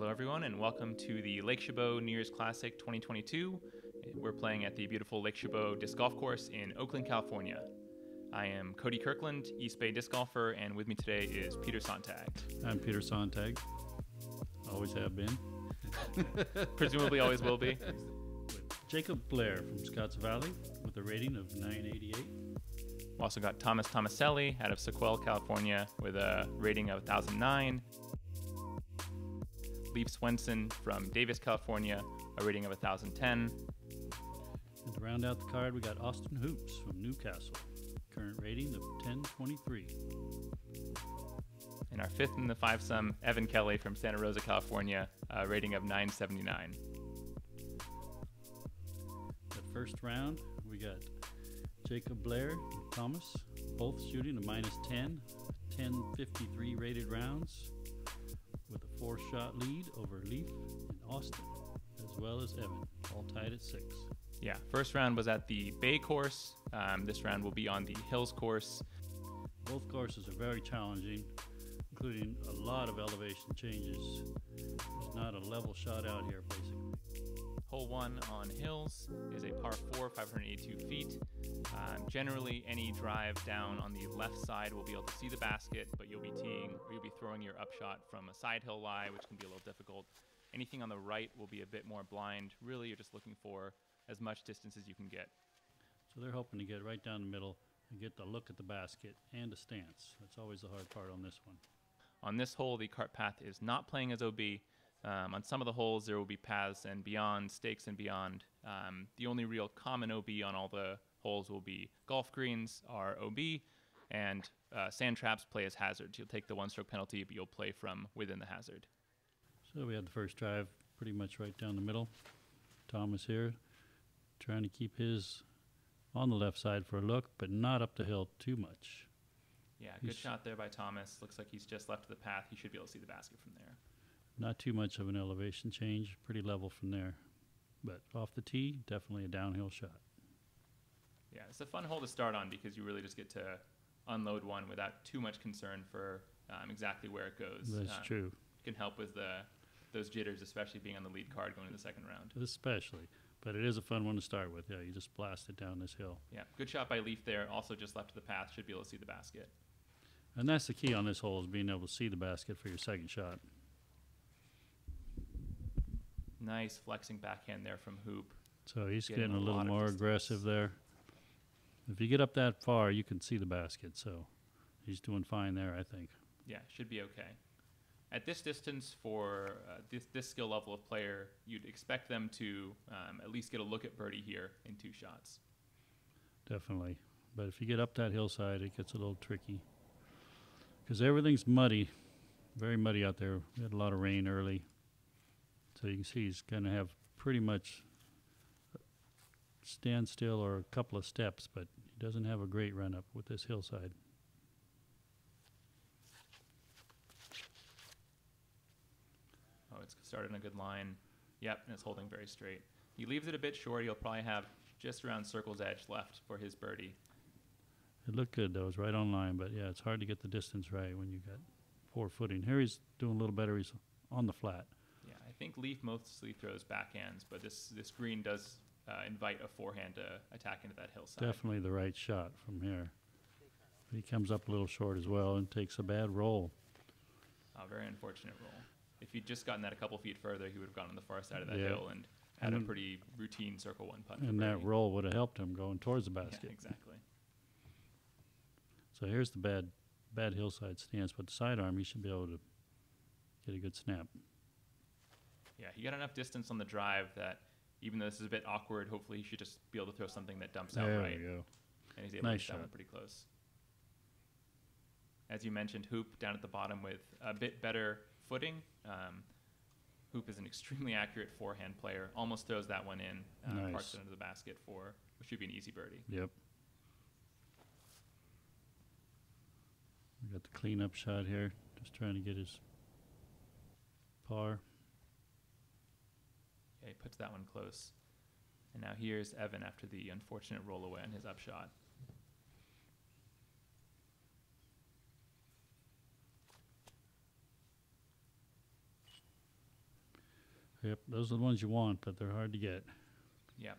Hello everyone and welcome to the Lake Chabot New Year's Classic 2022. We're playing at the beautiful Lake Chabot Disc Golf Course in Oakland, California. I am Cody Kirkland, East Bay disc golfer, and with me today is Peter Sontag. I'm Peter Sontag. Always have been. Presumably always will be. With Jacob Blair from Scotts Valley with a rating of 988. We also got Tomaselli out of Sequel, California with a rating of 1009. Leif Swenson from Davis, California, a rating of 1010. And to round out the card, we got Austin Hoops from Newcastle, current rating of 1023. And our fifth in the five-some, Evan Kelly from Santa Rosa, California, a rating of 979. That first round, we got Jacob Blair and Thomas, both shooting a -10, 1053 rated rounds, with a 4-shot lead over Leif and Austin, as well as Evan, all tied at 6. Yeah, first round was at the Bay course. This round will be on the Hills course. Both courses are very challenging, including a lot of elevation changes. There's not a level shot out here, basically. Hole 1 on Hills is a par 4, 582 feet. Generally, any drive down on the left side will be able to see the basket, but you'll be throwing your upshot from a side hill lie, which can be a little difficult. Anything on the right will be a bit more blind. Really, you're just looking for as much distance as you can get. So they're hoping to get right down the middle and get the look at the basket and a stance. That's always the hard part on this one. On this hole, the cart path is not playing as OB. On some of the holes, there will be paths and beyond, stakes and beyond. The only real common OB on all the holes will be golf greens are OB, and sand traps play as hazards. You'll take the one-stroke penalty, but you'll play from within the hazard. So we had the first drive pretty much right down the middle. Thomas here trying to keep his on the left side for a look, but not up the hill too much. Yeah, good shot there by Thomas. Looks like he's just left of the path. He should be able to see the basket from there. Not too much of an elevation change, pretty level from there. But off the tee, definitely a downhill shot. Yeah, it's a fun hole to start on because you really just get to unload one without too much concern for exactly where it goes. That's true. Can help with those jitters, especially being on the lead card going to the second round. Especially. But it is a fun one to start with. Yeah, you just blast it down this hill. Yeah, good shot by Leif there. Also just left of the path. Should be able to see the basket. And that's the key on this hole, is being able to see the basket for your second shot. Nice flexing backhand there from Hoop. So he's getting a little more aggressive there. If you get up that far, you can see the basket. So he's doing fine there, I think. Yeah, should be okay. At this distance for this skill level of player, you'd expect them to at least get a look at birdie here in 2 shots. Definitely. But if you get up that hillside, it gets a little tricky. Because everything's muddy, very muddy out there. We had a lot of rain early. So you can see he's going to have pretty much standstill or a couple of steps, but he doesn't have a great run up with this hillside. Oh, it's started in a good line. Yep, and it's holding very straight. He leaves it a bit short. He'll probably have just around circle's edge left for his birdie. It looked good, though. It was right on line, but yeah, it's hard to get the distance right when you got poor footing. Here he's doing a little better. He's on the flat. Yeah, I think Leif mostly throws backhands, but this green does invite a forehand to attack into that hillside. Definitely the right shot from here. He comes up a little short as well and takes a bad roll. Very unfortunate roll. If he'd just gotten that a couple feet further, he would have gone on the far side of that hill and had a pretty routine circle 1 putt. And that roll would have helped him going towards the basket. Yeah, exactly. So here's the bad hillside stance, but the sidearm, he should be able to get a good snap. Yeah, he got enough distance on the drive that even though this is a bit awkward, hopefully he should just be able to throw something that dumps out right. There you go. And he's able Nice to get that one pretty close. As you mentioned, Hoop down at the bottom with a bit better footing. Hoop is an extremely accurate forehand player. Almost throws that one in, Nice. parks it under the basket for which should be an easy birdie. Yep. We got the cleanup shot here, just trying to get his par. Yeah, he puts that one close. And now here's Evan after the unfortunate roll away on his upshot. Yep, those are the ones you want, but they're hard to get. Yeah.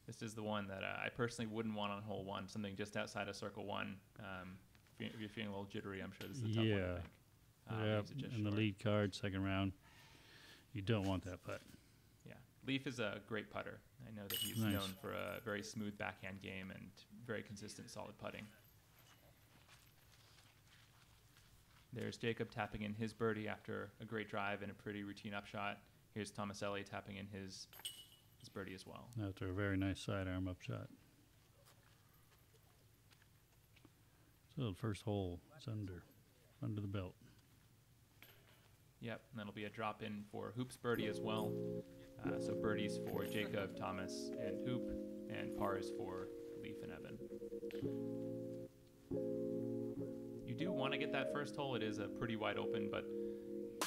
This is the one that I personally wouldn't want on hole 1, something just outside of circle 1. If you're feeling a little jittery, I'm sure this is a tough one to think. Yeah, and the lead card, second round. You don't want that putt. Yeah. Leif is a great putter. I know that he's known for a very smooth backhand game and very consistent, solid putting. There's Jacob tapping in his birdie after a great drive and a pretty routine upshot. Here's Tomaselli tapping in his birdie as well. After a very nice sidearm upshot. So the first hole is under the belt. Yep, and that'll be a drop in for Hoop's birdie as well. So birdies for Jacob, Thomas, and Hoop, and pars for Leif and Evan. You do want to get that first hole. It is a pretty wide open, but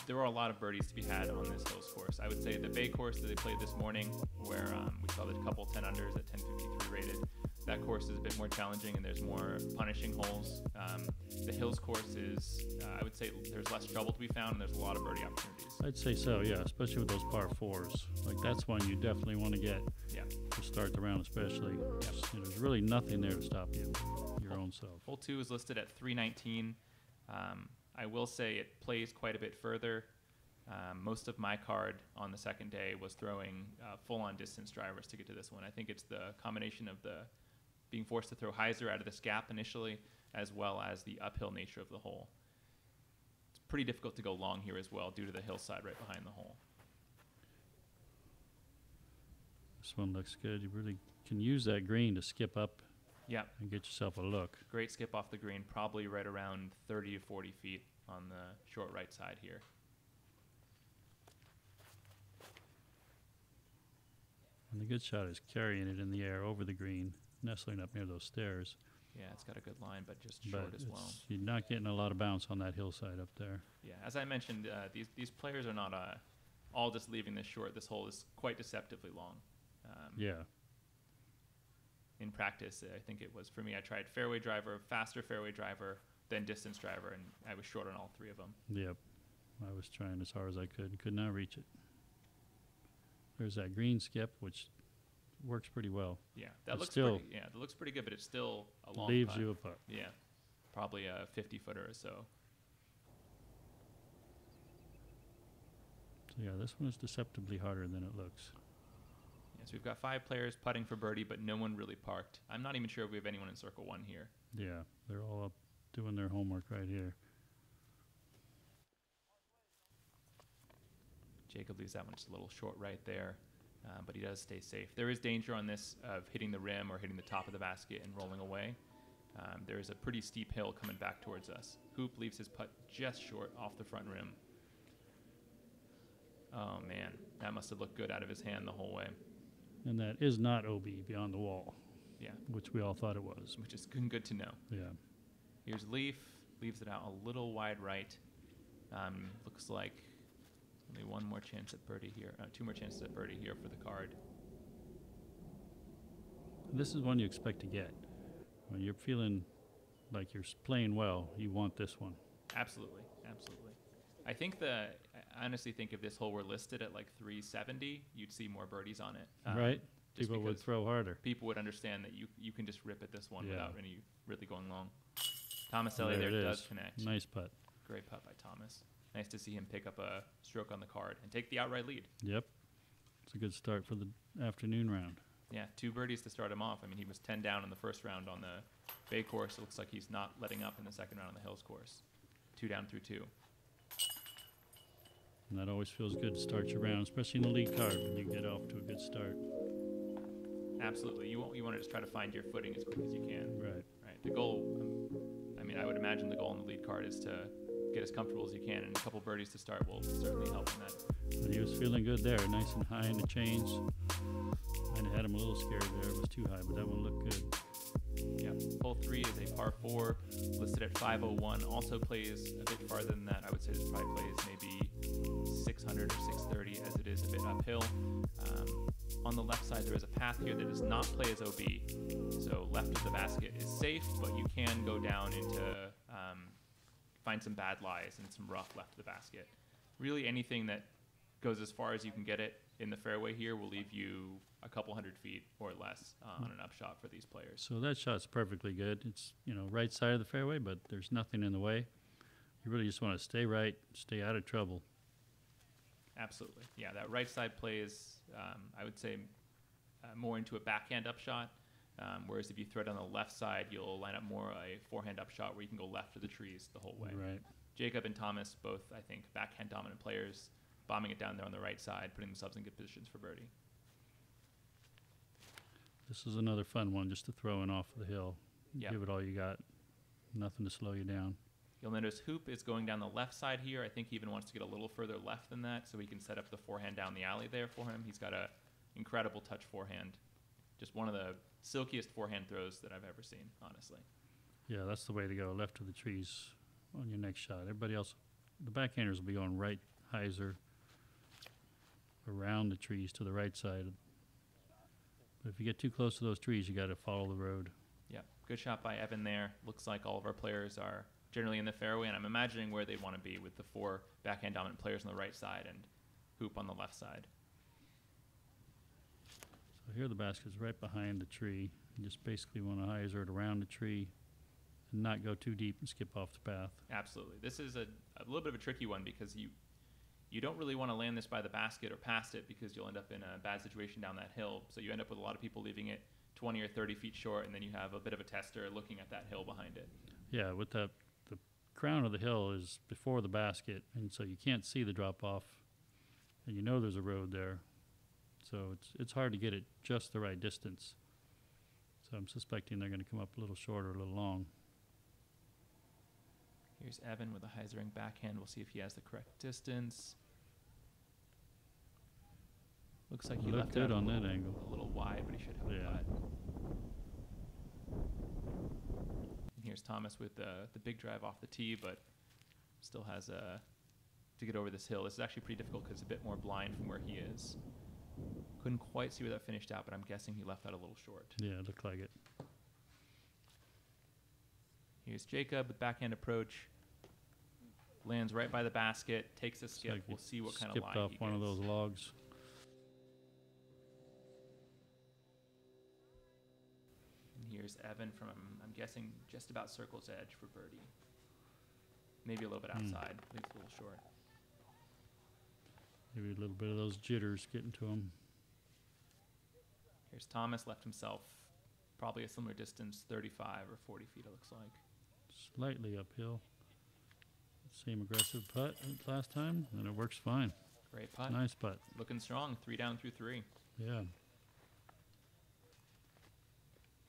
there are a lot of birdies to be had on this hills course. I would say the Bay course that they played this morning, where we saw the couple 10 unders at 1053 rated, that course is a bit more challenging and there's more punishing holes. The hills course is, I would say there's less trouble to be found and there's a lot of birdie opportunities. I'd say so, yeah, especially with those par 4s. Like that's one you definitely want to get to start the round especially. Yep. There's really nothing there to stop you, your own self. Hole 2 is listed at 319. I will say it plays quite a bit further. Most of my card on the second day was throwing full-on distance drivers to get to this one. I think it's the combination of the being forced to throw hyzer out of this gap initially, as well as the uphill nature of the hole. It's pretty difficult to go long here as well due to the hillside right behind the hole. This one looks good. You really can use that green to skip up and get yourself a look. Great skip off the green, probably right around 30 to 40 feet on the short right side here. And the good shot is carrying it in the air over the green, nestling up near those stairs. Yeah, it's got a good line, but just short as well. You're not getting a lot of bounce on that hillside up there. Yeah, as I mentioned, these players are not all just leaving this short. This hole is quite deceptively long. In practice, I think it was, for me, I tried fairway driver, faster fairway driver, then distance driver, and I was short on all 3 of them. Yep. I was trying as hard as I could not reach it. There's that green skip, which works pretty well. Yeah, that looks pretty good, but it's still a long leaves putt. you a putt. Yeah, probably a 50-footer or so. So yeah, this one is deceptively harder than it looks. Yes, we've got 5 players putting for birdie, but no one really parked. I'm not even sure if we have anyone in circle 1 here. Yeah, they're all up doing their homework right here. Jacob leaves that one just a little short right there, but he does stay safe. There is danger on this of hitting the rim or hitting the top of the basket and rolling away. There is a pretty steep hill coming back towards us. Hoop leaves his putt just short off the front rim. Oh, man, that must have looked good out of his hand the whole way. And that is not OB beyond the wall. Yeah. Which we all thought it was. Which is good to know. Yeah. Here's Leif, leaves it out a little wide right. Looks like only one more chance at birdie here. 2 more chances at birdie here for the card. This is one you expect to get. When you're feeling like you're playing well, you want this one. Absolutely, absolutely. I honestly think if this hole were listed at like 370, you'd see more birdies on it. Right? People would throw harder. People would understand that you can just rip at this one without any really going long. Tomaselli there does connect. Nice putt. Great putt by Thomas. Nice to see him pick up a stroke on the card and take the outright lead. Yep. It's a good start for the afternoon round. Yeah, 2 birdies to start him off. I mean, he was 10 down in the first round on the Bay course. It looks like he's not letting up in the second round on the Hills course. 2 down through 2. And that always feels good to start your round, especially in the lead card when you get off to a good start. Absolutely. You want to just try to find your footing as quick as you can. Right. The goal, I would imagine the goal on the lead card is to get as comfortable as you can, and a couple birdies to start will certainly help in that. But he was feeling good there, nice and high in the chains. I had him a little scared there. It was too high, but that one looked good. Yeah, hole 3 is a par 4, listed at 501. Also plays a bit farther than that. I would say this probably plays maybe 600 or 630, as it is a bit uphill. On the left side, there is a path here that does not play as OB. So left of the basket is safe, but you can go down into find some bad lies and some rough left of the basket. Really anything that goes as far as you can get it in the fairway here will leave you a couple 100 feet or less on an upshot for these players. So that shot's perfectly good. It's, right side of the fairway, but there's nothing in the way. You really just want to stay right, stay out of trouble. Absolutely. Yeah, that right side plays, I would say, more into a backhand upshot, whereas if you throw it on the left side, you'll line up more a forehand upshot where you can go left of the trees the whole way. Right. Jacob and Thomas, both, I think, backhand dominant players, bombing it down there on the right side, putting themselves in good positions for birdie. This is another fun one just to throw in off the hill. Yep. Give it all you got. Nothing to slow you down. You'll notice Hoop is going down the left side here. I think he even wants to get a little further left than that so he can set up the forehand down the alley there for him. He's got a incredible touch forehand. Just one of the silkiest forehand throws that I've ever seen, honestly. Yeah, that's the way to go. Left of the trees on your next shot. Everybody else, the backhanders will be going right hyzer around the trees to the right side. But if you get too close to those trees, you got to follow the road. Yeah, good shot by Evan there. Looks like all of our players are generally in the fairway, and I'm imagining where they want to be with the 4 backhand dominant players on the right side and Hoop on the left side. So here the basket's right behind the tree. You just basically want to hyzer it around the tree and not go too deep and skip off the path. Absolutely. This is a little bit of a tricky one because you don't really want to land this by the basket or past it because you'll end up in a bad situation down that hill. So you end up with a lot of people leaving it 20 or 30 feet short, and then you have a bit of a tester looking at that hill behind it. Yeah, with the crown of the hill is before the basket, and so you can't see the drop-off, and you know there's a road there. So it's hard to get it just the right distance. So I'm suspecting they're going to come up a little short or a little long. Here's Evan with a hyzering backhand. We'll see if he has the correct distance. Looks like he left good it on that angle. A little wide, but he should have a putt. And here's Thomas with the big drive off the tee, but still has to get over this hill. This is actually pretty difficult because it's a bit more blind from where he is. Couldn't quite see where that finished out, but I'm guessing he left that a little short. Yeah, it looked like it. Here's Jacob with backhand approach. Lands right by the basket, takes a skip. Like we'll see what kind of lie skipped off he one gets. of those logs. And here's Evan from, I'm guessing, just about circle's edge for birdie. Maybe a little bit outside, leaves a little short. Maybe a little bit of those jitters getting to him. Here's Thomas, left himself probably a similar distance, 35 or 40 feet it looks like. Slightly uphill. Same aggressive putt as last time, and it works fine. Great putt. Nice putt. Looking strong, 3 down through 3. Yeah.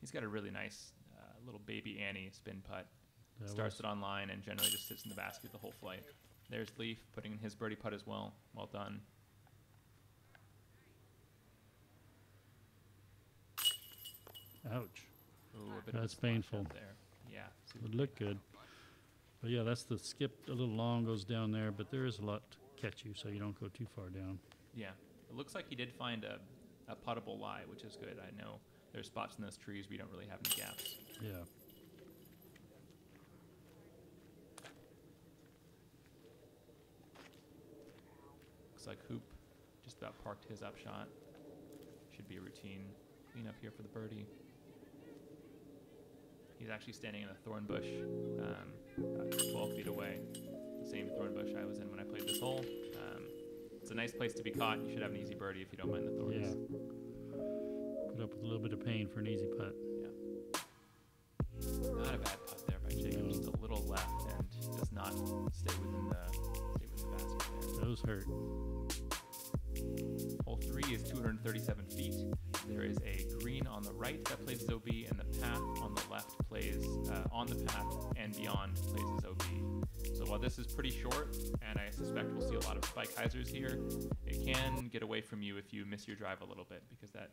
He's got a really nice little baby Annie spin putt. That Starts it on line and generally just sits in the basket the whole flight. There's Leif putting in his birdie putt as well. Well done. Ouch. Ooh, a bit That's of a splash painful. up there. Yeah. It would look good. But yeah, that's the skip a little long, goes down there, but there is a lot to catch you, so you don't go too far down. Yeah. It looks like he did find a puttable lie, which is good. I know there's spots in those trees we don't really have any gaps. Yeah. Looks like Hoop just about parked his upshot. Should be a routine cleanup here for the birdie. He's actually standing in a thorn bush about 12 feet away. The same thorn bush I was in when I played this hole. It's a nice place to be caught. You should have an easy birdie if you don't mind the thorns. Yeah. Put up with a little bit of pain for an easy putt. Yeah. Not a bad putt there by Jacob. No. Just a little left and does not stay within the basket there. Those hurt. Hole 3 is 237 feet. There is a green on the right that plays as OB, and the path on the left plays on the path and beyond plays as OB. So while this is pretty short, and I suspect we'll see a lot of spike hyzers here, it can get away from you if you miss your drive a little bit because that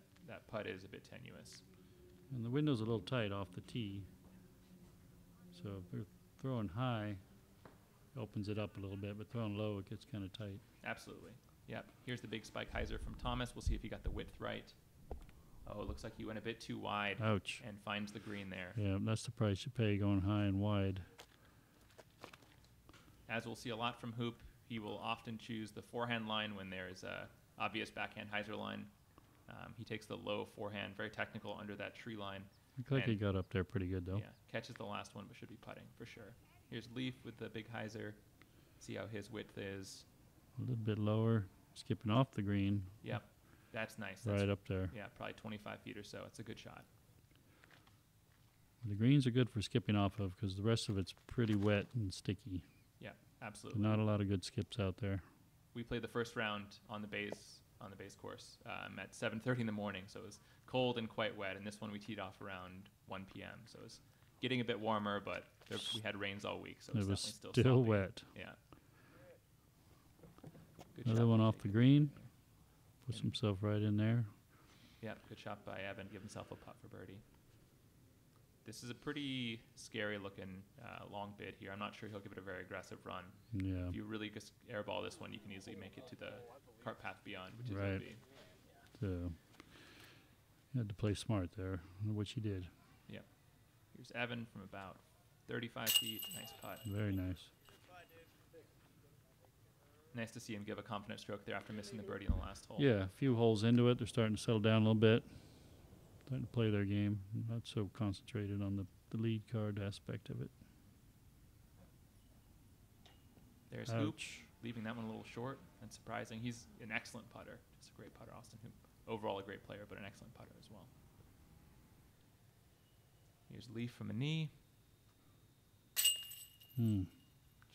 putt is a bit tenuous. And the window's a little tight off the tee. So if they're throwing high, it opens it up a little bit, but throwing low, it gets kind of tight. Absolutely. Yep. Here's the big spike hyzer from Thomas. We'll see if he got the width right. Oh, it looks like he went a bit too wide. Ouch. And finds the green there. Yeah, that's the price you pay going high and wide. As we'll see a lot from Hoop, He will often choose the forehand line when there's a obvious backhand hyzer line. He takes the low forehand, very technical under that tree line. Looked like he got up there pretty good, though. Yeah, catches the last one, but should be putting for sure. Here's Leif with the big hyzer. See how his width is. A little bit lower, skipping off the green. Yep, that's nice. Right That's, up there. yeah, probably 25 feet or so. It's a good shot. The greens are good for skipping off of because the rest of it's pretty wet and sticky. Yeah, absolutely. Not a lot of good skips out there. We played the first round on the base course at 7:30 in the morning, so it was cold and quite wet. And this one we teed off around 1 p.m. So it was getting a bit warmer, but we had rains all week, so It was definitely still sloppy. wet. Yeah. Good Another shot one by off the Jacob. green. Puts himself right in there. Yeah, good shot by Evan. Give himself a putt for birdie. This is a pretty scary looking long bid here. I'm not sure he'll give it a very aggressive run. Yeah. If you really just airball this one, you can easily make it to the cart path beyond, which is Right. OB. So he had to play smart there, which he did. Yeah. Here's Evan from about 35 feet. Nice putt. Very nice. Nice to see him give a confident stroke there after missing the birdie in the last hole. Yeah, a few holes into it, they're starting to settle down a little bit. Starting to play their game. Not so concentrated on the lead card aspect of it. There's Hoop, Ouch. leaving that one a little short and surprising. He's an excellent putter. Just a great putter, Austin Hoop. Overall a great player, but an excellent putter as well. Here's Leif from a knee.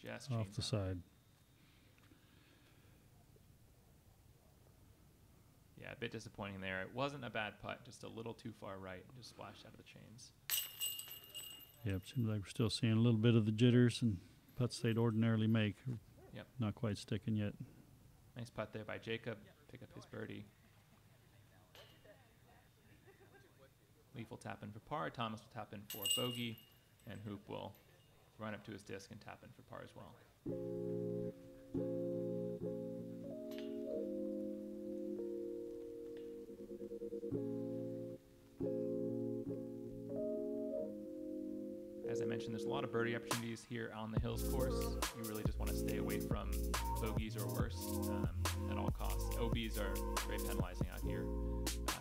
Just Off the side. Yeah, a bit disappointing there. It wasn't a bad putt, just a little too far right. Just splashed out of the chains. Yeah, it seems like we're still seeing a little bit of the jitters and putts they'd ordinarily make. Yep. Not quite sticking yet. Nice putt there by Jacob. Pick up his birdie. Leif will tap in for par. Thomas will tap in for bogey. And Hoop will run up to his disc and tap in for par as well. As I mentioned, there's a lot of birdie opportunities here on the Hills course. You really just want to stay away from bogeys or worse at all costs. OBs are very penalizing out here.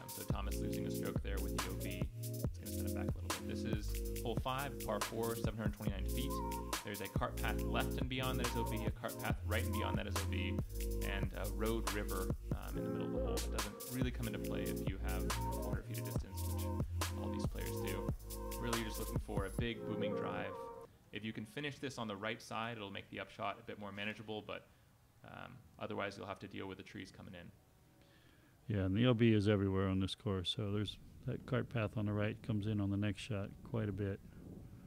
So Thomas losing a stroke there with the OB. It's going to set him back a little bit. This is hole 5, par 4, 729 feet. There's a cart path left and beyond that is OB, a cart path right and beyond that is OB, and a road river in the middle of the hole. It doesn't really come into play if you have 400 feet of distance, which all these players do. Really, you're just looking for a big booming drive. If you can finish this on the right side, it'll make the upshot a bit more manageable, but otherwise you'll have to deal with the trees coming in. Yeah, and the OB is everywhere on this course, so there's that cart path on the right comes in on the next shot quite a bit.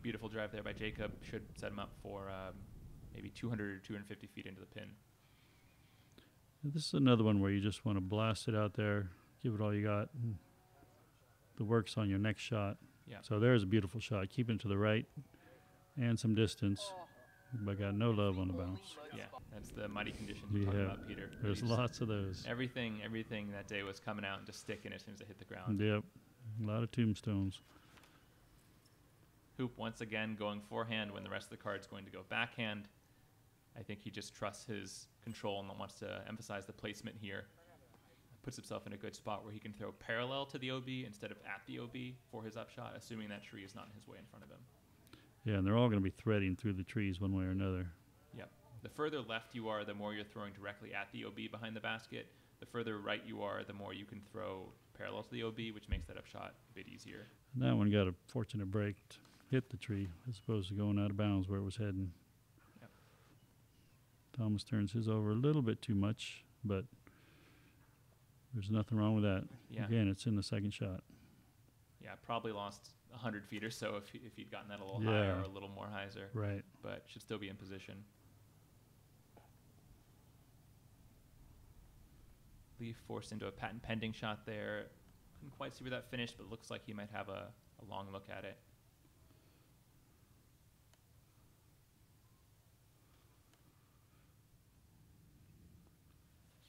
Beautiful drive there by Jacob. Should set him up for maybe 200 or 250 feet into the pin. This is another one where you just want to blast it out there, give it all you got, and the work's on your next shot. Yeah. So there's a beautiful shot. Keep it to the right and some distance, but got no love on the bounce. Yeah, that's the muddy conditions you're talking about, Peter. There's lots of those. Everything that day was coming out and just sticking as soon as it hit the ground. Yep, a lot of tombstones. Hoop once again going forehand when the rest of the card's going to go backhand. I think he just trusts his control and wants to emphasize the placement here. Puts himself in a good spot where he can throw parallel to the OB instead of at the OB for his upshot, assuming that tree is not in his way in front of him. Yeah, and they're all going to be threading through the trees one way or another. Yep. The further left you are, the more you're throwing directly at the OB behind the basket. The further right you are, the more you can throw parallel to the OB, which makes that upshot a bit easier. And that one got a fortunate break to hit the tree as opposed to going out of bounds where it was heading. Yep. Thomas turns his over a little bit too much, but there's nothing wrong with that. Yeah. Again, it's in the second shot. Yeah, probably lost 100 feet or so if he'd gotten that a little Yeah. higher or a little more hyzer. Right. But should still be in position. Leif forced into a patent pending shot there. Couldn't quite see where that finished, but looks like he might have a long look at it.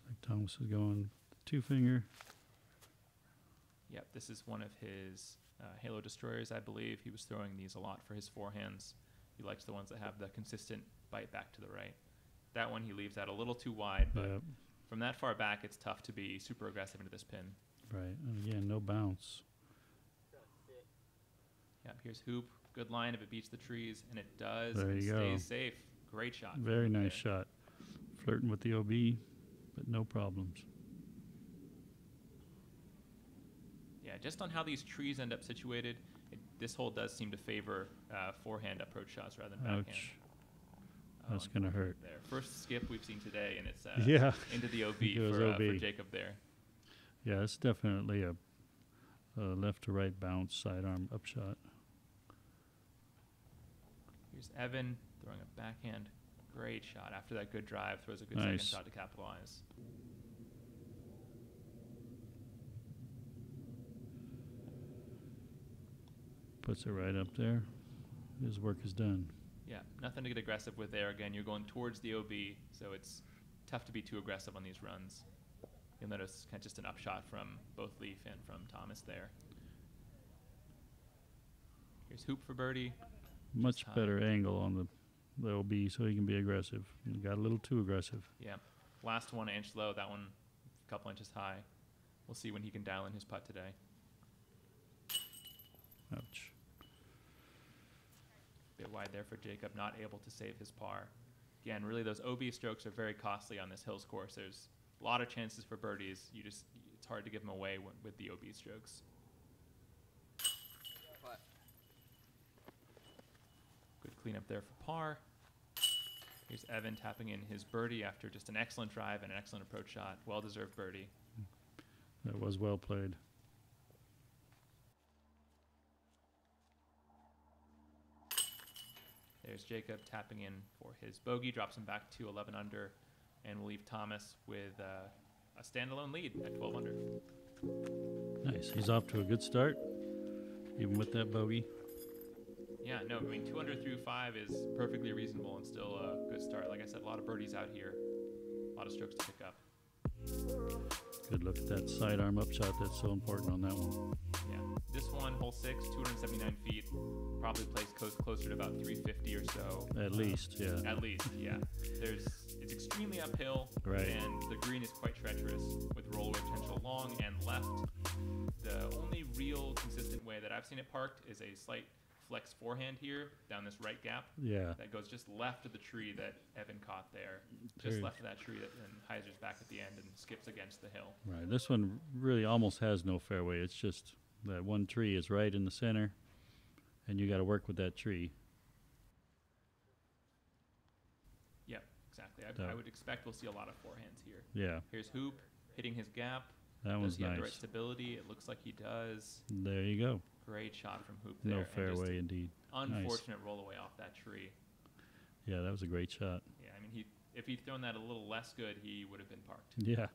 Like Thomas is going two finger. Yep, this is one of his Halo Destroyers, I believe. He was throwing these a lot for his forehands. He likes the ones that have the consistent bite back to the right. That one he leaves out a little too wide, but Yep. from that far back, it's tough to be super aggressive into this pin. Right. And again, no bounce. Yeah, here's hoop. Good line if it beats the trees, and it does. There and you go. stays safe. Great shot. Very nice there. shot. Flirting with the OB, but no problems. Yeah, just on how these trees end up situated, this hole does seem to favor forehand approach shots rather than backhand. Ouch. That's going to hurt. There. First skip we've seen today, and it's Yeah. into the OB It goes for OB. Jacob there. Yeah, it's definitely a left to right bounce, sidearm upshot. Here's Evan throwing a backhand. Great shot. After that good drive, throws a good Nice. second shot to capitalize. Puts it right up there. His work is done. Yeah, nothing to get aggressive with there. Again, you're going towards the OB, so it's tough to be too aggressive on these runs. You'll notice kind of just an upshot from both Leif and from Thomas there. Here's hoop for birdie. Much high. better angle on the OB so he can be aggressive. He got a little too aggressive. Yeah, last one inch low. That one a couple inches high. We'll see when he can dial in his putt today. Ouch. Bit wide there for Jacob, not able to save his par. Again, really those OB strokes are very costly on this hills course. There's a lot of chances for birdies. It's hard to give them away with the OB strokes. Good cleanup there for par. Here's Evan tapping in his birdie after just an excellent drive and an excellent approach shot. Well-deserved birdie. That was well played. There's Jacob tapping in for his bogey, drops him back to 11 under, and will leave Thomas with a standalone lead at 12 under. Nice. He's off to a good start, even with that bogey. Yeah, no, I mean, 2 under through 5 is perfectly reasonable and still a good start. Like I said, a lot of birdies out here, a lot of strokes to pick up. Good look at that sidearm upshot. That's so important on that one. Yeah, this one, hole 6, 279 feet, probably plays closer to about 350 or so. At least, yeah. At least, yeah. It's extremely uphill, Right. and the green is quite treacherous with rollaway potential long and left. The only real consistent way that I've seen it parked is a slight flex forehand here down this right gap Yeah. that goes just left of the tree that Evan caught there. Just Very- left of that tree that then hyzers back at the end and skips against the hill. Right. This one really almost has no fairway. It's just that one tree is right in the center, and you got to work with that tree. Yeah, exactly. That- I would expect we'll see a lot of forehands here. Yeah. Here's Hoop hitting his gap. That Does one's he have the right nice. stability? It looks like he does. There you go. Great shot from Hoop there. No and just fairway indeed. unfortunate roll away off that tree. Yeah, that was a great shot. Yeah, I mean, if he'd thrown that a little less good, he would have been parked. Yeah.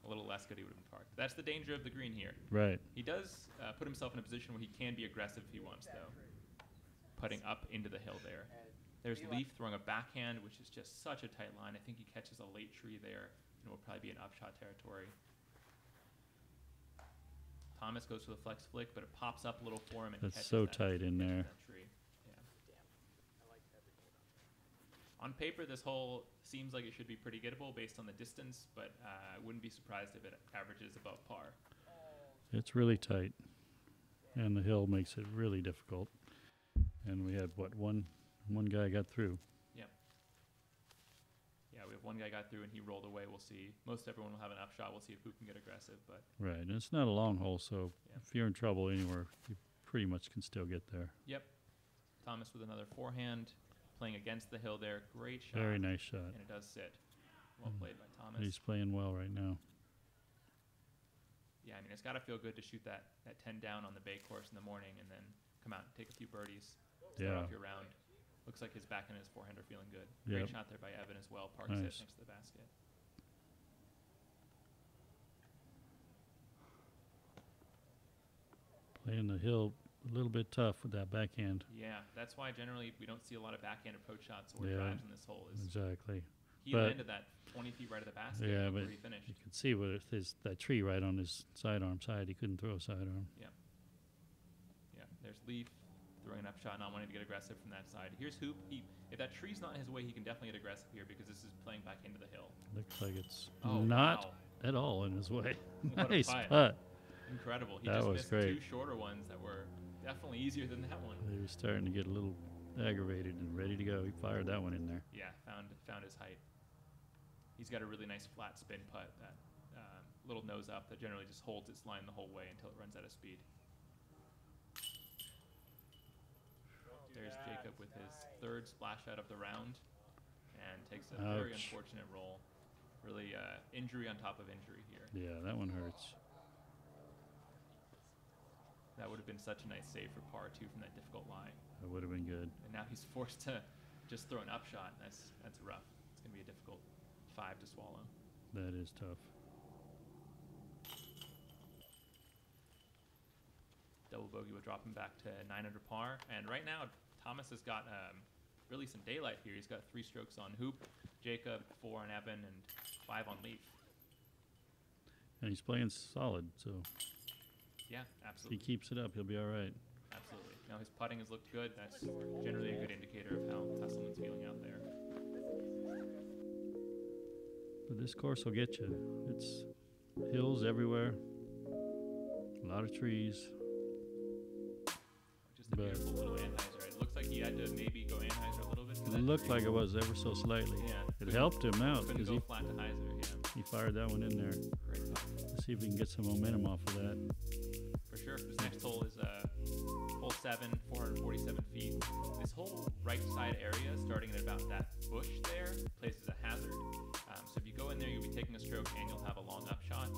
A little less good, he would have been parked. That's the danger of the green here. Right. He does put himself in a position where he can be aggressive if he wants, though. Putting up into the hill there. There's Leif throwing a backhand, which is just such a tight line. I think he catches a late tree there, and it will probably be in upshot territory. Thomas goes for the flex flick, but it pops up a little for him and That's catches so that, tight in catches there. that tree. Yeah. On paper, this hole seems like it should be pretty gettable based on the distance, but I wouldn't be surprised if it averages above par. It's really tight, and the hill makes it really difficult. And we had, what, one guy got through. Yeah, we have one guy got through and he rolled away. We'll see. Most everyone will have an upshot. We'll see if who can get aggressive. But Right. And it's not a long hole, so Yeah. if you're in trouble anywhere, you pretty much can still get there. yep, Thomas with another forehand, playing against the hill there. Great shot. Very nice shot. And it does sit. Well played by Thomas. He's playing well right now. Yeah, I mean, it's got to feel good to shoot that 10 down on the Bay course in the morning and then come out and take a few birdies. Start Yeah. off your round. Looks like his back and his forehand are feeling good. Great Yep. shot there by Evan as well. Parks Nice. it next to the basket. Playing the hill a little bit tough with that backhand. Yeah, that's why generally we don't see a lot of backhand approach shots or Yeah. drives in this hole. Is Exactly. he but- landed that 20 feet right of the basket Yeah, where but he finished. you can see with that tree right on his sidearm side. He couldn't throw a sidearm. Yeah, there's Leif throwing an upshot, not wanting to get aggressive from that side. Here's Hoop. If that tree's not in his way, he can definitely get aggressive here because this is playing back into the hill. Looks like it's Oh, not wow. at all in his way. What a Nice putt. putt. Incredible. He That just was missed great. 2 shorter ones that were definitely easier than that one. He was starting to get a little aggravated and ready to go. He fired that one in there. Yeah, found his height. He's got a really nice flat spin putt, that little nose up that generally just holds its line the whole way until it runs out of speed. There's Jacob with his 3rd splash out of the round and takes a very Ouch. unfortunate roll. Really injury on top of injury here. Yeah, that one hurts. That would have been such a nice save for par 2 from that difficult lie. That would have been good. And now he's forced to just throw an upshot. That's rough. It's going to be a difficult 5 to swallow. That is tough. Double bogey would drop him back to 9 under par. And right now, Thomas has got really some daylight here. He's got 3 strokes on Hoop, Jacob, 4 on Evan, and 5 on Leif. And he's playing solid, so Yeah, if absolutely. he keeps it up, he'll be all right. Absolutely. Now his putting has looked good. That's generally a good indicator of how Tesselman's feeling out there. But this course will get you. It's hills everywhere, a lot of trees. Just a But- beautiful little Anheuser. It looks like he had to maybe go Anheuser a little bit. for It that looked tree. like it was ever so slightly. Yeah. It helped him out Couldn't because go flat to Heiser. he fired that one in there. Yeah, great putt. Let's see if we can get some momentum off of that. For sure. This next hole is hole 7, 447 feet. This whole right side area, starting at about that bush there, plays as a hazard. So if you go in there, you'll be taking a stroke and you'll have a long upshot.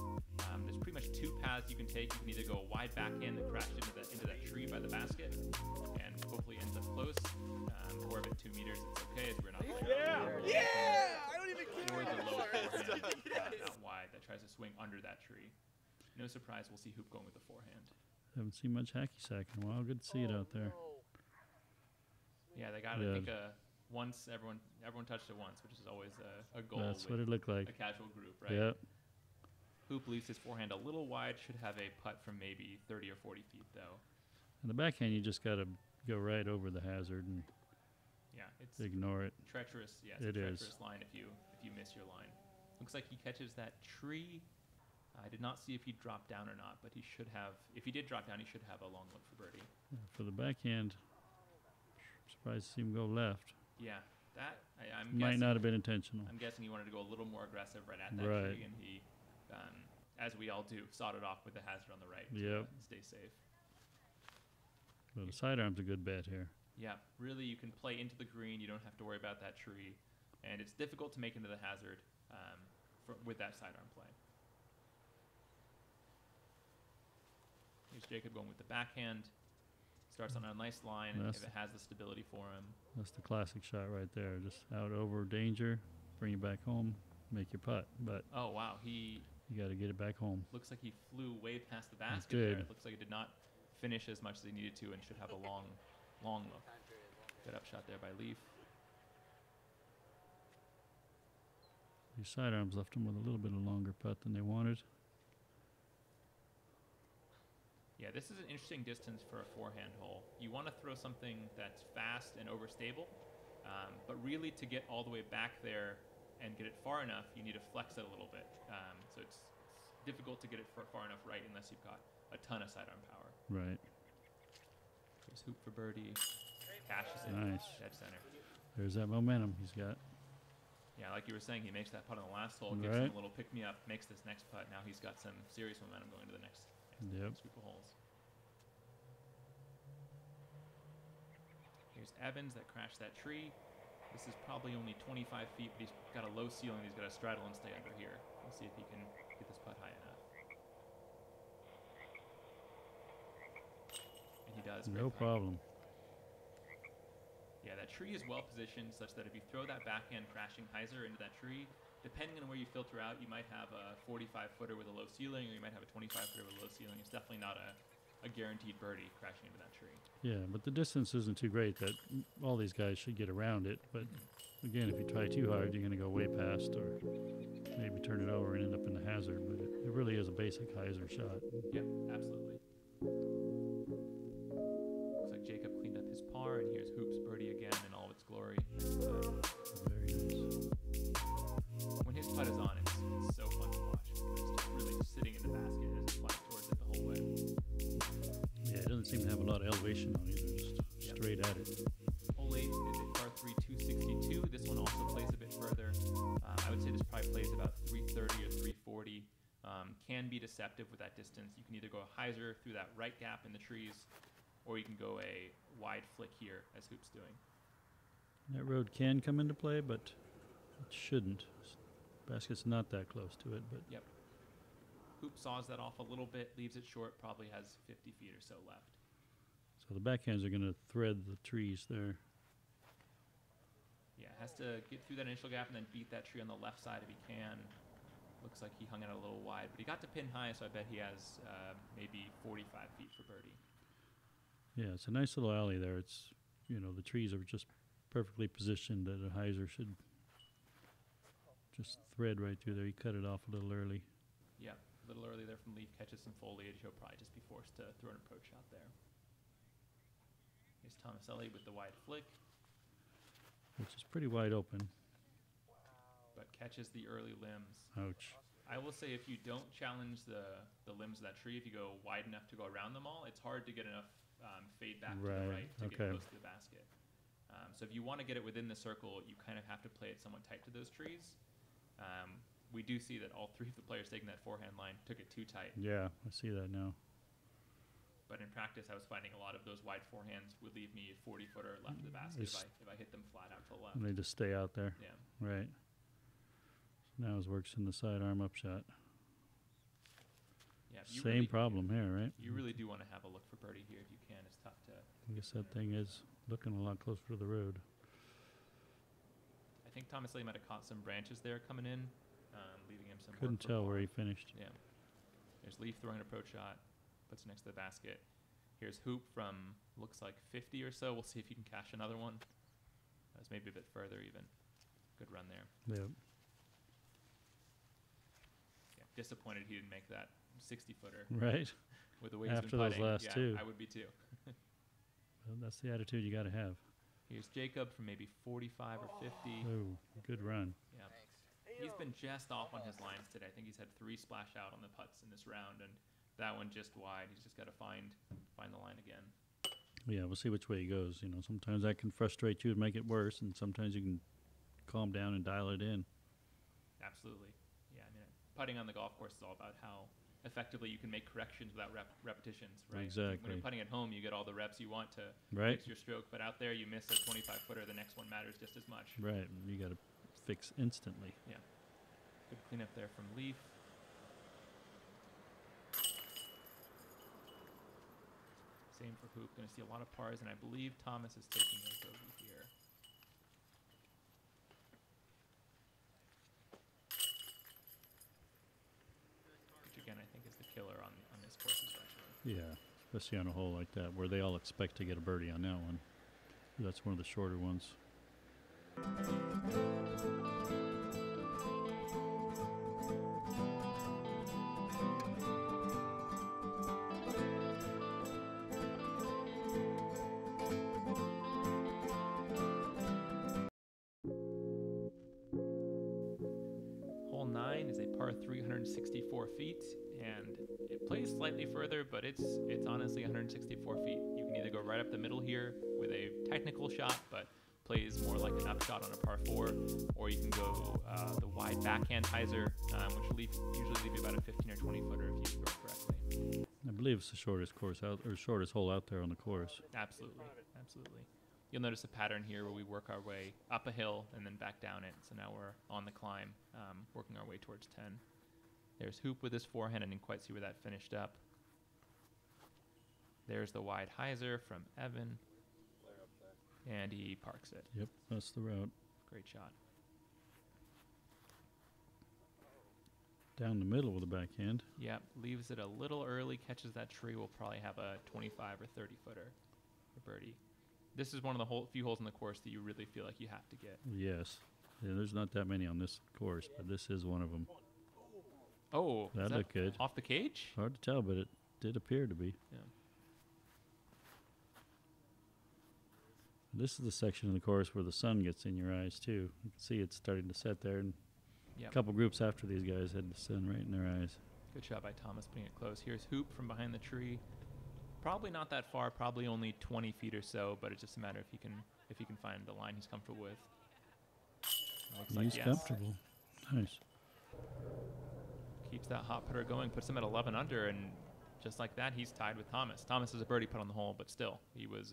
There's pretty much 2 paths you can take. You can either go a wide backhand that crashed into that tree by the basket and hopefully ends up close. Or if at 2 meters, it's okay as we're not playing. Yeah! I don't even care. Or the low forehand out wide that tries to swing under that tree. No surprise, we'll see Hoop going with the forehand. Haven't seen much hacky sack in a while. Good to see it out there. Yeah, they got, Yeah. I think, once everyone touched it once, which is always a goal That's what with it looked a like. casual group, right? Yep. Hoop leaves his forehand a little wide, should have a putt from maybe 30 or 40 feet, though. And the backhand, you just got to go right over the hazard and Yeah, it's ignore it. treacherous. Yeah, It it's a is. treacherous line if you miss your line. Looks like he catches that tree. I did not see if he dropped down or not, but he should have. If he did drop down, he should have a long look for birdie. For the backhand, surprised to see him go left. Yeah, that I'm Might guessing. not have been intentional. I'm guessing he wanted to go a little more aggressive right at that Right. tree, and he, as we all do, sawed it off with the hazard on the right. To, Yep. stay safe. But the sidearm's a good bet here. Yeah, really, you can play into the green. You don't have to worry about that tree, and it's difficult to make into the hazard with that sidearm play. Here's Jacob going with the backhand. Starts on a nice line That's- if it has the stability for him. That's the classic shot right there. Just out over danger, bring it back home, make your putt. But Oh wow, he you got to get it back home. looks like he flew way past the basket good. there. It looks like he did not finish as much as he needed to, and should have a long look. Good upshot there by Leif. These sidearms left him with a little bit of longer putt than they wanted. Yeah, this is an interesting distance for a forehand hole. You want to throw something that's fast and overstable, but really to get all the way back there and get it far enough, you need to flex it a little bit. So it's difficult to get it far enough right unless you've got a ton of sidearm power. Right. Here's Hoop for birdie. Cashes it. Nice. Dead center. There's that momentum he's got. Yeah, like you were saying, he makes that putt on the last hole, gives him a little pick-me-up, makes this next putt. Now he's got some serious momentum going to the next Yep. group of holes. Here's Evans that crashed that tree. This is probably only 25 feet, but he's got a low ceiling. He's got to straddle and stay under here. We'll see if he can get this putt high enough. And he does. No great putt. problem. Yeah, that tree is well positioned such that if you throw that backhand crashing hyzer into that tree, depending on where you filter out, you might have a 45-footer with a low ceiling, or you might have a 25-footer with a low ceiling. It's definitely not a guaranteed birdie crashing into that tree. Yeah, but the distance isn't too great that all these guys should get around it. But again, if you try too hard, you're going to go way past or maybe turn it over and end up in the hazard. But it really is a basic hyzer shot. Yep, absolutely. Looks like Jacob cleaned up par, and here's Hoop's birdie again in all of its glory. Very nice. When his putt is on, it's so fun to watch. It's just really just sitting in the basket as he flies towards it the whole way. Yeah, it doesn't seem to have a lot of elevation on either, just straight at it. Hole 8 is a par 3 262. This one also plays a bit further. I would say this probably plays about 330 or 340. Can be deceptive with that distance. You can either go a hyzer through that right gap in the trees, or you can go a wide flick here, as Hoop's doing. That road can come into play, but it shouldn't. Basket's not that close to it, but Yep. Hoop saws that off a little bit, leaves it short, probably has 50 feet or so left. so the backhands are going to thread the trees there. Yeah, has to get through that initial gap and then beat that tree on the left side if he can. Looks like he hung it a little wide, but he got to pin high, so I bet he has maybe 45 feet for birdie. Yeah, it's a nice little alley there. It's, the trees are just perfectly positioned that a hyzer should just thread right through there. He cut it off a little early. Yeah, a little early there from Leif, catches some foliage. He'll probably just be forced to throw an approach shot there. Here's Tomaselli with the wide flick, Which is pretty wide open. but catches the early limbs. Ouch. I will say if you don't challenge the limbs of that tree, if you go wide enough to go around them all, it's hard to get enough fade back to the right to get close to the basket. So if you want to get it within the circle, you kind of have to play it somewhat tight to those trees. We do see that all three of the players taking that forehand line took it too tight. Yeah, I see that now. But in practice, I was finding a lot of those wide forehands would leave me a 40-footer left of the basket if I hit them flat out to the left. And they just stay out there. Yeah. Right. Now his works in the sidearm upshot. Yeah. Same problem here, right? You really do want to have a look for birdie here if you can. It's tough to. I guess that thing is looking a lot closer to the road. I think Tomaselli might have caught some branches there coming in, leaving him some. Couldn't work for tell par. where he finished. Yeah. There's Leif throwing an approach shot, puts it next to the basket. Here's Hoop from looks like 50 or so. We'll see if he can cash another one. That was maybe a bit further even. Good run there. Yep. Yeah, disappointed he didn't make that 60-footer Right. with the way he's After been those putting. last yeah, two. I would be too. Well, that's the attitude you got to have. Here's Jacob from maybe 45 or 50. Oh, good run. Yeah. He's been just off on his lines today. I think he's had 3 splash out on the putts in this round, and that one just wide. He's just got to find the line again. Yeah, we'll see which way he goes. Sometimes that can frustrate you and make it worse, and sometimes you can calm down and dial it in. Absolutely. Yeah, I mean, putting on the golf course is all about how effectively you can make corrections without repetitions, right? Exactly. When you're putting at home, you get all the reps you want to Right. fix your stroke, but out there you miss a 25-footer, the next one matters just as much. Right. You got to fix instantly. Yeah. Good cleanup there from Leif. Same for Hoop. Going to see a lot of pars, and I believe Thomas is taking a bogey here. Which again, I think is the killer on this course especially. Yeah, especially on a hole like that where they all expect to get a birdie on that one. That's one of the shorter ones. Hole 9 is a par 364 feet, and it plays slightly further, but it's honestly 164 feet. You can either go right up the middle here with a technical shot, but plays more like an upshot on a par 4, or you can go the wide backhand hyzer, which usually leave you about a 15 or 20 footer if you throw it correctly. I believe it's the shortest course out, or shortest hole out there on the course. Absolutely, absolutely. You'll notice a pattern here where we work our way up a hill and then back down it. So now we're on the climb, working our way towards 10. There's Hoop with his forehand. I didn't quite see where that finished up. There's the wide hyzer from Evan. And he parks it. Yep, that's the route. Great shot. Down the middle with a backhand. Yep, leaves it a little early, catches that tree. We'll probably have a 25 or 30 footer for birdie. This is one of the few holes in the course that you really feel like you have to get. Yes. Yeah, there's not that many on this course, but this is one of them. Oh, That looked good. Off the cage? Hard to tell, but it did appear to be. Yeah. This is the section of the course where the sun gets in your eyes too. You can see it's starting to set there, and Yep. a couple groups after these guys had the sun right in their eyes. Good shot by Thomas putting it close. Here's Hoop from behind the tree. Probably not that far, probably only 20 feet or so, but it's just a matter if he can find the line he's comfortable with. Looks like He's yes. comfortable. Nice. Keeps that hot putter going, puts him at 11 under, and just like that, he's tied with Thomas. Thomas has a birdie putt on the hole, but still, he was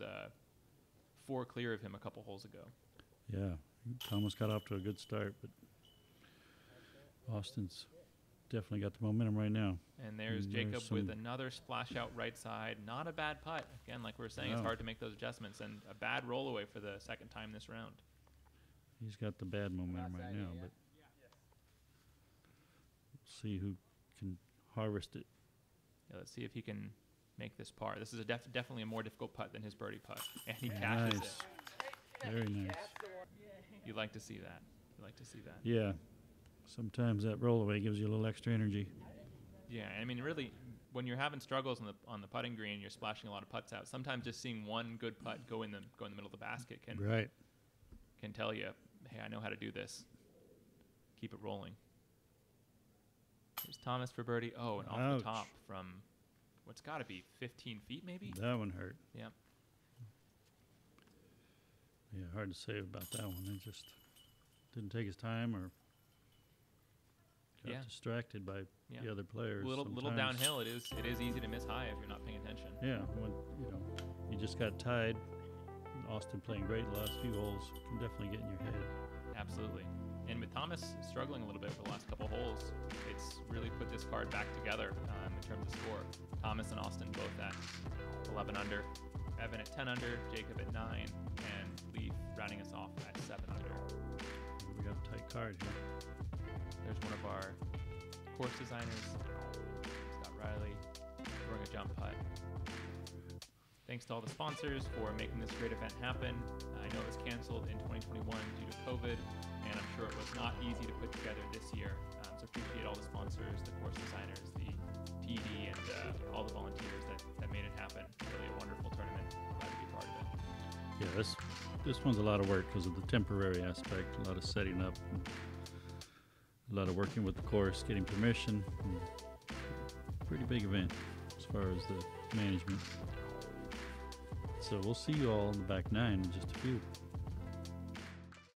4 clear of him a couple holes ago. Yeah, Thomas got off to a good start, but Austin's definitely got the momentum right now. And there's And Jacob there's with some- another splash out right side. Not a bad putt. Again, like we were saying, it's No. hard to make those adjustments, and a bad roll away for the second time this round. He's got the bad momentum right now, but we'll see who can harvest it. Yeah, let's see if he can make this par. This is definitely a more difficult putt than his birdie putt, and he cashes Nice. it. Very nice. You like to see that. You like to see that. Yeah. Sometimes that roll away gives you a little extra energy. Yeah, I mean, really, when you're having struggles on the putting green, you're splashing a lot of putts out. Sometimes just seeing one good putt go in the middle of the basket Right. can tell you, hey, I know how to do this. Keep it rolling. Here's Thomas for birdie. Oh, and off Ouch. the top from what's got to be 15 feet, maybe. That one hurt. Yeah. Yeah, hard to say about that one. It just didn't take his time or got Yeah. distracted by Yeah. the other players. Little sometimes. downhill. It is easy to miss high if you're not paying attention. Yeah, when you just got tied. Austin playing great the last few holes can definitely get in your head. Absolutely. And with Thomas struggling a little bit for the last couple holes, it's really put this card back together in terms of score. Thomas and Austin both at 11 under, Evan at 10 under, Jacob at 9, and Leif rounding us off at 7 under. We got a tight card here. There's one of our course designers, Scott Riley, throwing a jump putt. Thanks to all the sponsors for making this great event happen. I know it was canceled in 2021 due to COVID, and I'm sure it was not easy to put together this year. So appreciate all the sponsors, the course designers, the TD, and all the volunteers that made it happen. Really a wonderful tournament. Glad to be part of it. Yeah, this one's a lot of work because of the temporary aspect. A lot of setting up, and a lot of working with the course, getting permission. Pretty big event as far as the management. So we'll see you all in the back nine in just a few.